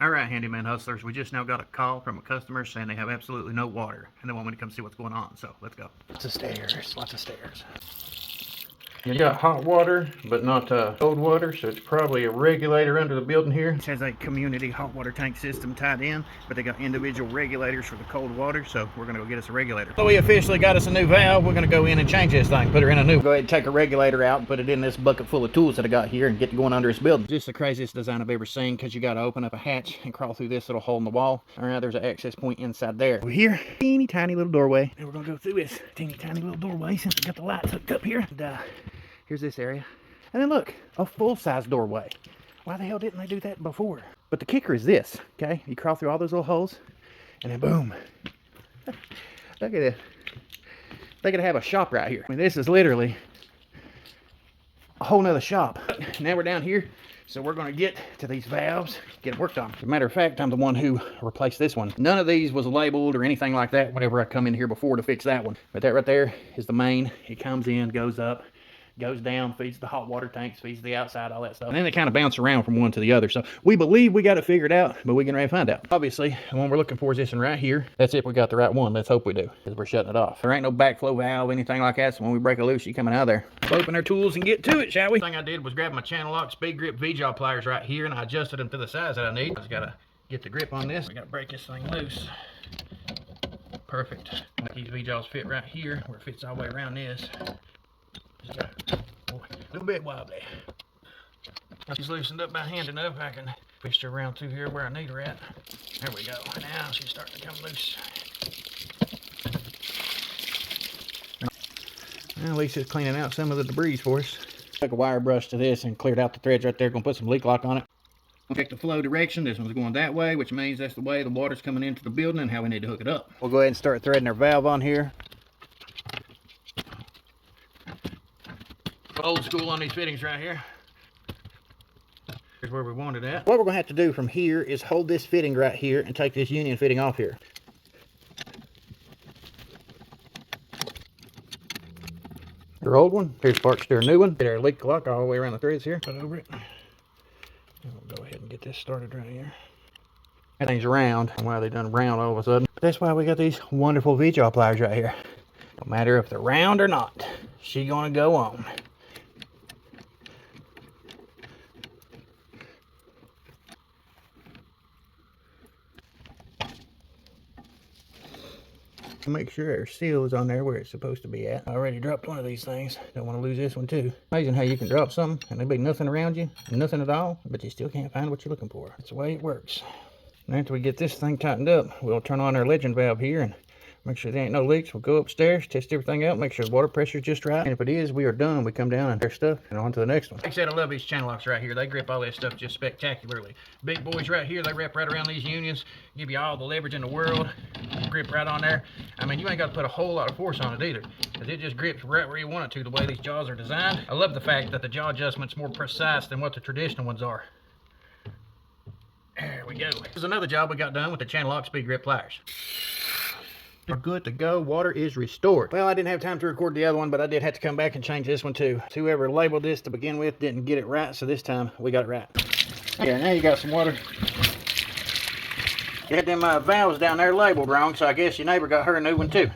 All right, handyman hustlers, we just now got a call from a customer saying they have absolutely no water and they want me to come see what's going on, so let's go. Lots of stairs, lots of stairs. You got hot water, but not cold water, so it's probably a regulator under the building here. It has a community hot water tank system tied in, but they got individual regulators for the cold water, so we're gonna go get us a regulator. So we officially got us a new valve. We're gonna go in and change this thing, put her in a new. Go ahead and take a regulator out and put it in this bucket full of tools that I got here and get going under this building. This is the craziest design I've ever seen, because you gotta open up a hatch and crawl through this little hole in the wall. All right, there's an access point inside there. Over here, teeny tiny little doorway. And we're gonna go through this teeny tiny little doorway since we got the lights hooked up here. And, here's this area. And then look, a full-size doorway. Why the hell didn't they do that before? But the kicker is this, okay? You crawl through all those little holes, and then boom. Look at it. They could have a shop right here. I mean, this is literally a whole nother shop. Now we're down here, so we're gonna get to these valves, get it worked on. As a matter of fact, I'm the one who replaced this one. None of these was labeled or anything like that whenever I come in here before to fix that one. But that right there is the main. It comes in, goes up, goes down, feeds the hot water tanks, feeds the outside, all that stuff. And then they kind of bounce around from one to the other. So we believe we got it figured out, but we're gonna find out. Obviously, the one we're looking for is this one right here. That's if we got the right one. Let's hope we do, because we're shutting it off. There ain't no backflow valve, anything like that. So when we break it loose, you coming out of there. Let's open our tools and get to it, shall we? The thing I did was grab my Channellock speed grip V-jaw pliers right here, and I adjusted them to the size that I need. Just gotta get the grip on this. We gotta break this thing loose. Perfect. These V-jaws fit right here, where it fits all the way around this. Just gotta, a little bit wobbly. She's loosened up by hand enough. I can push her around through here where I need her at. There we go. Now she's starting to come loose. Well, at least it's cleaning out some of the debris for us. Took a wire brush to this and cleared out the threads right there. Gonna put some leak lock on it. Check the flow direction. This one's going that way, which means that's the way the water's coming into the building and how we need to hook it up. We'll go ahead and start threading our valve on here. Old school on these fittings right here. Here's where we want it at. What we're gonna have to do from here is hold this fitting right here and take this union fitting off here. Your old one. Here's parts to our new one. Get our leak lock all the way around the threads here. Put over it. And we'll go ahead and get this started right here. That thing's round. And why they done round all of a sudden. But that's why we got these wonderful V-jaw pliers right here. No matter if they're round or not, she gonna go on. Make sure our seal is on there where it's supposed to be at. I already dropped one of these things. Don't want to lose this one too. Amazing how you can drop something and there'll be nothing around you, nothing at all, but you still can't find what you're looking for. That's the way it works. And after we get this thing tightened up, we'll turn on our legend valve here and make sure there ain't no leaks. We'll go upstairs, test everything out, make sure the water pressure is just right. And if it is, we are done. We come down and tear stuff and on to the next one. Like I said, I love these Channellocks right here. They grip all this stuff just spectacularly. Big boys right here, they wrap right around these unions, give you all the leverage in the world, grip right on there. I mean, you ain't got to put a whole lot of force on it either, because it just grips right where you want it to, the way these jaws are designed. I love the fact that the jaw adjustment's more precise than what the traditional ones are. There we go. Here's another job we got done with the Channellock speed grip pliers. We're good to go. Water is restored. Well, I didn't have time to record the other one, but I did have to come back and change this one too. Whoever labeled this to begin with didn't get it right, so this time we got it right. Yeah, now you got some water. You had them valves down there labeled wrong, so I guess your neighbor got her a new one too.